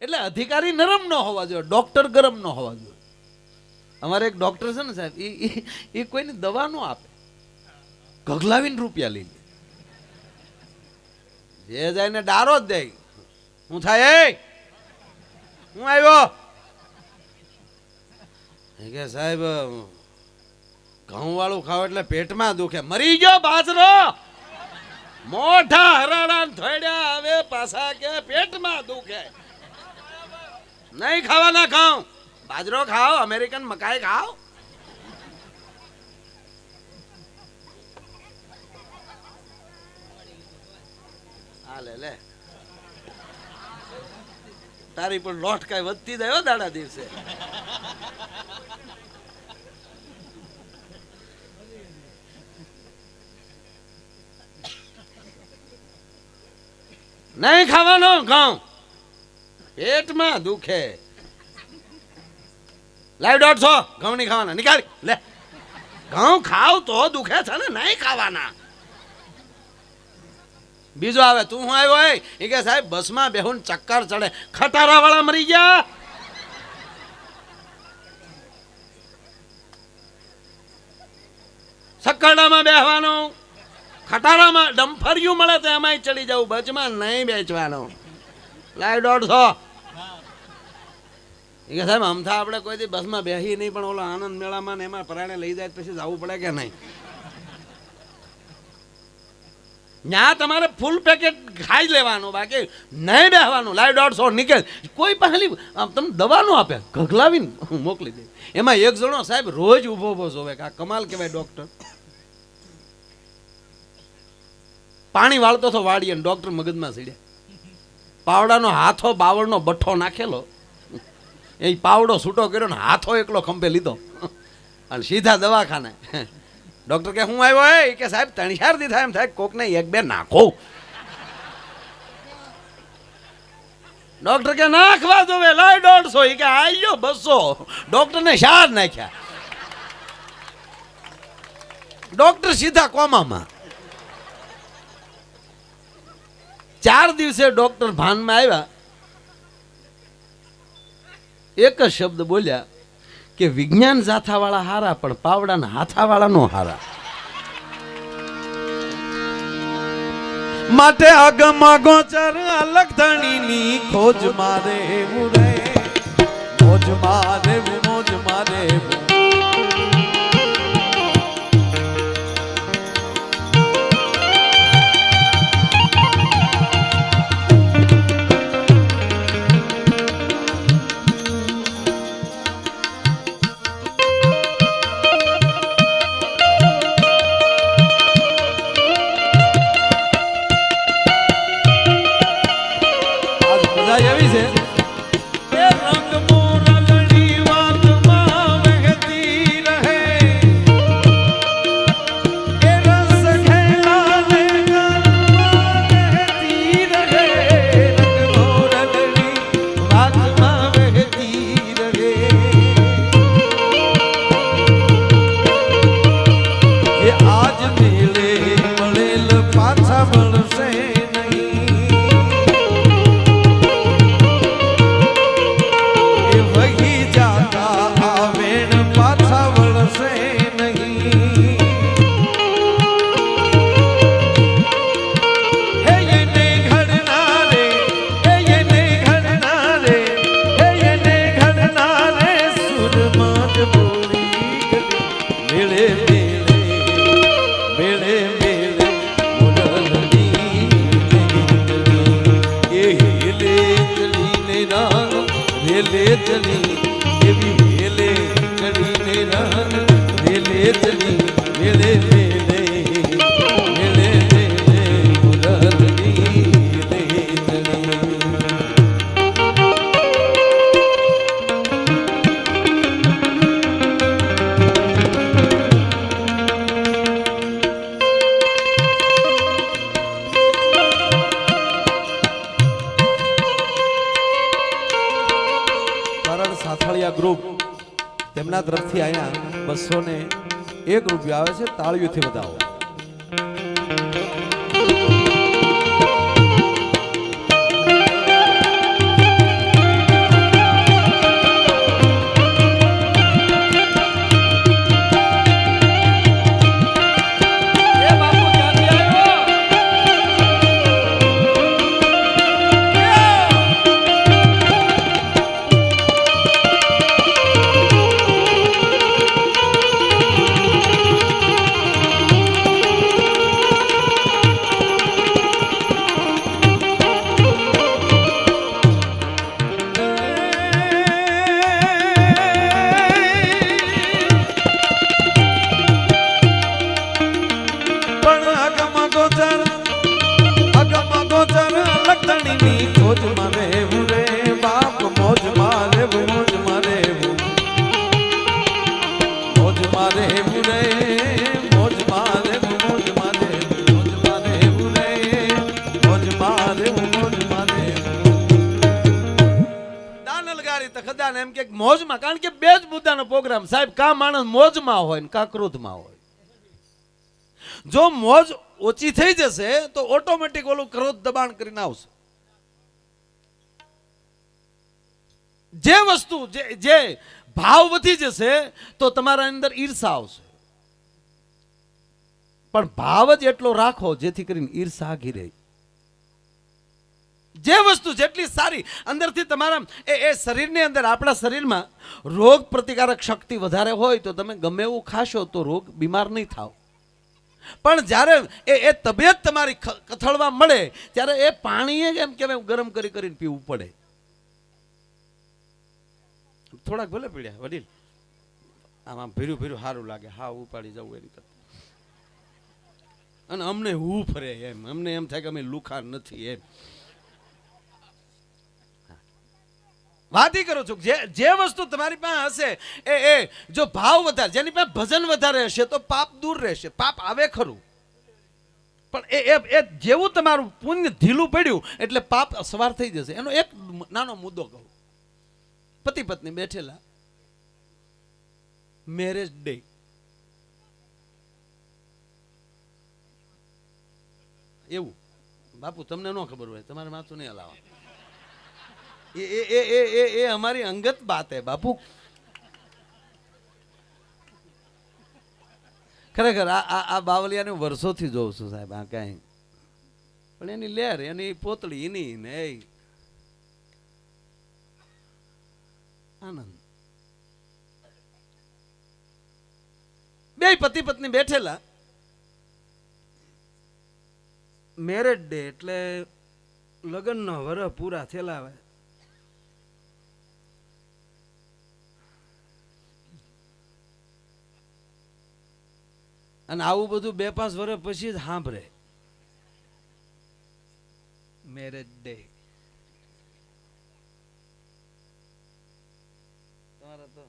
એટલે અધિકારી નરમ ન હોવા જોઈએ, ડોક્ટર ગરમ ન હોવા જોઈએ. અમારે એક ડોક્ટર છે ને સાહેબ, એ કોઈની દવા ન આપે, ગગલાવીને રૂપિયા લઈ લે. જે જાય ને ડારો જ દે. હું થાય હું આવ્યો કે સાહેબ ઘઉં વાળું ખાવ એટલે પેટમાં દુખે. મરી ગયો બાજરો, મોઢા હરાડા થોડ્યા, હવે પાછા કે પેટમાં દુખે. નહીં ખાવાના ઘઉં, બાજરો ખાઓ, અમેરિકન મકાઈ ખાઓ. હા લે તારી પણ લોટ કઈ વધતી જાય દાડા દિવસે. નહીં ખાવાનો ઘઉં, પેટમાં દુખે. લાઈવ 150 ઘઉં નહીં ખાવાના, નીકાળ લે. ઘઉં ખાવ તો દુખે છે ને, નહીં ખાવાના. બીજો આવે, તું હું આવ્યો હોય એ કે સાહેબ બસમાં બેહુન ચક્કર ચડે. ખટારા વાળા મરી ગયા. સક્કરડામાં બેહવાનું, ખટારામાં ડમ્ફરિયું મળે તો એમાંય ચડી જવું, બચમાં નહીં બેચવાનું. લાઈવ 150. એ કે સાહેબ અમથા આપણે કોઈ દી બસમાં બેસી નહીં, પણ ઓલો આનંદ મેળામાં ને એમાં પરાણે લઈ જાય પછી જવું પડે કે નહીં? ત્યાં તમારે ફૂલ પેકેટ ખાઈ લેવાનું, બાકી નહીં બેસવાનું. લાઈવ 150 નીકળ. કોઈ પહેલી તમને દવા નો આપે, ગગલાવીને મોકલી દે. એમાં એક જણો સાહેબ રોજ ઊભો ઊભો જોવે કે આ કમાલ કહેવાય ડોક્ટર. પાણી વાળતો તો વાળીએ, ડોક્ટર મગજમાં સીડ્યા. પાવડાનો હાથો બાવળનો બઠ્ઠો નાખેલો, એ પાવડો છૂટો કર્યો ને હાથો એકલો ખંભે લીધો અને સીધા દવાખાને. ડોક્ટર કે હું આવ્યો હે કે સાહેબ 3-4 દી થાય એમ થાય, કોકને 1-2 નાખો. ડોક્ટર કે નાખવા જોવે. લાય 150. કે આયો 200. ડોક્ટરને 4 નાખ્યા. ડોક્ટર સીધા કોમામાં. 4 દિવસે ડોક્ટર ભાનમાં આવ્યા, એક જ શબ્દ બોલ્યા કે વિજ્ઞાન જાથાવાળા હારા, પણ પાવડાના હાથાવાળા નો હારા. માટે આગમાં ગોચર અલગ ધણીની ખોજ મારે મુરે, મોજ મારે મોજ મારે. એવી છે એ રંગ મોરલની વાતમાં વહેતી રહે, એ રસ ખેલાને ગાનમાં વહેતી રહે. રંગ મોરલની વાતમાં વહેતી રહે. એ આજ મેળે મળેલ પાછા મળશે ગ્રુપ તેમના તરફથી અહીંયા 201 રૂપિયા આવે છે. તાળીઓથી વધાવો. વાળી તખદા ને એમ કે મોજમાં, કારણ કે બે જ મુદ્દાનો પ્રોગ્રામ સાહેબ, કા માણસ મોજમાં હોય ને કા ક્રોધમાં હોય. જો મોજ ઓછી થઈ જશે તો ઓટોમેટિક ઓલું ક્રોધ દબાણ કરીને આવશે. જે વસ્તુ જે ભાવ વધી જશે તો તમારા અંદર ઈર્ષા આવશે. પણ ભાવ જ એટલો રાખો જેથી કરીને ઈર્ષા આઘી રહે. જે વસ્તુ જેટલી સારી અંદરથી તમારા એ શરીરની અંદર, આપણા શરીરમાં રોગ પ્રતિકારક શક્તિ વધારે હોય તો તમે ગમે એવું ખાશો તો રોગ બીમાર નહીં થાવ. પણ જ્યારે એ તબિયત તમારી કથળવા મળે ત્યારે એ પાણી એમ કેવાય ગરમ કરીને પીવું પડે. થોડાક ભલે પીડ્યા વડીલ, આમાં ભીરું ભીરું સારું લાગે, હા ઉપાડી જવું એની કરતા. અને અમને હું ફરે એમ, અમને એમ થાય કે અમે લુખા નથી એમ. વાત ઈ કરું છું જે વસ્તુ તમારી પાસે હશે એ જો ભાવ વધારે, જેની પાસે ભજન વધારે હશે તો પાપ દૂર રહેશે. પાપ આવે ખરું, પણ એ જેવું તમારું પુણ્ય ઢીલું પડ્યું એટલે પાપ સવાર થઈ જશે. એનો એક નાનો મુદ્દો કહું. પતિ પત્ની બેઠેલા, મેરેજ ડે, એવું બાપુ તમને ન ખબર હોય, તમારે માથું નહીં હલાવવા. એ हमारी अंगत बात है बापू. ખરેખર આ બાવલિયાને વર્ષોથી જોઉં છું સાહેબ. આ કાંઈ પણ એની લેર, એની પોતળી, એની ને આનંદ. બે પતિ પત્ની બેઠેલા, મેરેજ ડે એટલે લગ્નનો વરહ પૂરા થયેલા હોય. અને આવું બધું 2-5 વર્ષ પછી જ સાંભળે, મેરેજ ડે. તમારા તો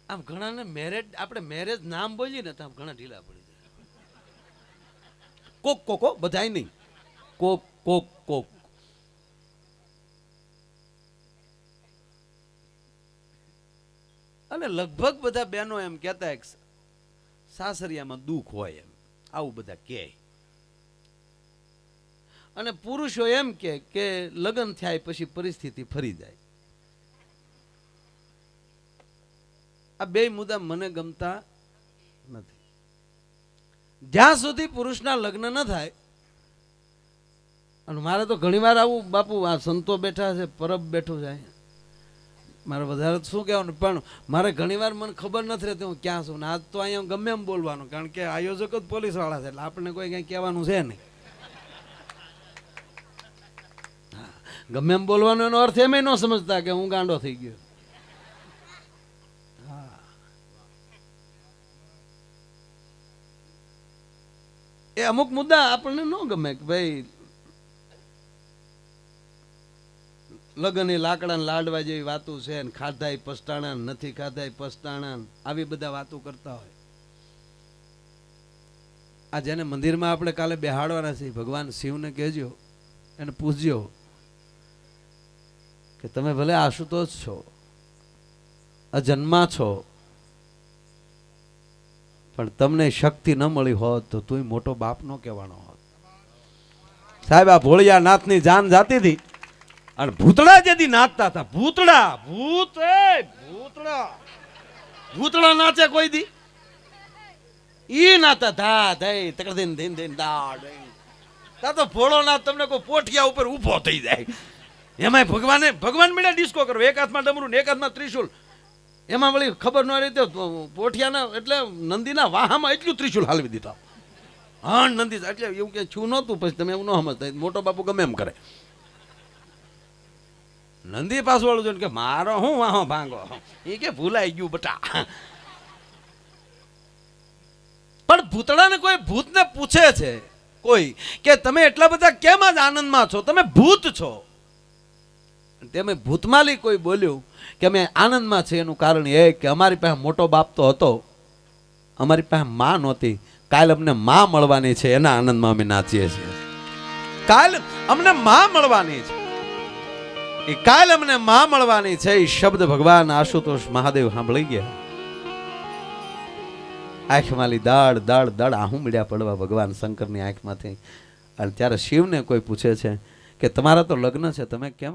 આમ ઘણા ને મેરેજ, આપણે મેરેજ નામ બોલીએ ને તો આમ ઘણા ઢીલા પડી જાય. કોક કોકો, બધાય નહીં, કોક કોક કોક. અને લગભગ બધા બહેનો એમ કહેતા એક સાસરિયામાં દુઃખ હોય એમ, આવું બધા કહે. અને પુરુષો એમ કે લગ્ન થાય પછી પરિસ્થિતિ ફરી જાય. આ બે મુદ્દા મને ગમતા નથી. જ્યાં સુધી પુરુષના લગ્ન ન થાય, અને મારે તો ઘણીવાર આવું બાપુ, આ સંતો બેઠા છે, પરબ બેઠું છે, મારે વધારે શું કહેવાનું, પણ મારે ઘણીવાર મને ખબર નથી રહેતી હું ક્યાં છું. ને આજ તો અહીંયા ગમે એમ બોલવાનું, કારણ કે આયોજક જ પોલીસ વાળા છે એટલે આપણને કોઈ કંઈ કહેવાનું છે નહીં. હા, ગમે એમ બોલવાનો એનો અર્થ એમ ન સમજતા કે હું ગાંડો થઈ ગયો. હા, એ અમુક મુદ્દા આપણને ન ગમે કે ભાઈ લગન એ લાકડા લાડવા જેવી વાતો છે, ને ખાધા પસ્તાણા, નથી ખાધા પસ્તાણા, આવી બધા વાતો કરતા હોય. આ જેને મંદિરમાં આપણે કાલે બેહાડવાના છે, ભગવાન શિવને કહેજો, એને પૂછજો કે તમે ભલે આશુતોષ છો, અજન્મા છો, પણ તમને શક્તિ ન મળી હોત તો તું મોટો બાપ નો કહેવાનો હોત. સાહેબ, આ ભોળિયા નાથની જાન જાતી હતી અને ભૂતળા જેથી નાચતા હતા. ભૂતળા નાચે કોઈ દી? ઈ નાતા ધા ધઈ તકડીન ધીન ધીન દાડ. તા તો ભોળો નાથ તમને કોઈ પોઠિયા ઉપર ઊભો થઈ જાય. એમાં ભગવાન મળ્યા ડિસ્કો કરો, એક હાથમાં ડમરું ને એક હાથમાં ત્રિશુલ. એમાં વળી ખબર ન રીતે પોઠિયાના એટલે નંદીના વાહામાં એટલું ત્રિશુલ હાલવી દીધા. હા, નંદી એટલે એવું કે છું નહોતું. પછી તમે એવું ન સમજતા, મોટો બાપુ ગમે એમ કરે. નંદી પાછું વાળું જોઈને કે મારો હું વાહો ભાંગો, એ કે ભૂલાઈ ગયું બટા. પણ ભૂતળાને કોઈ ભૂતને પૂછે છે કોઈ કે તમે એટલા બધા કેમ જ આનંદમાં છો, તમે ભૂત છો. તેમે ભૂતમાલી કોઈ બોલ્યું કે અમે આનંદમાં છે, એનું કારણ એ કે અમારી પાસે મોટો બાપ તો હતો, અમારી પાસે માં નહોતી, કાલ અમને માં મળવાની છે, એના આનંદમાં અમે નાચીએ છીએ. કાલ અમને માં મળવાની છે, એ કાલ અમને માં મળવાની છે. એ શબ્દ ભગવાન આશુતોષ મહાદેવ સાંભળી ગયા. આંખમાંથી દાળ દાળ દાળ આહું મળ્યા પડવા ભગવાન શંકરની આંખમાંથી. અને ત્યારે શિવને કોઈ પૂછે છે કે તમારા તો લગ્ન છે, તમે કેમ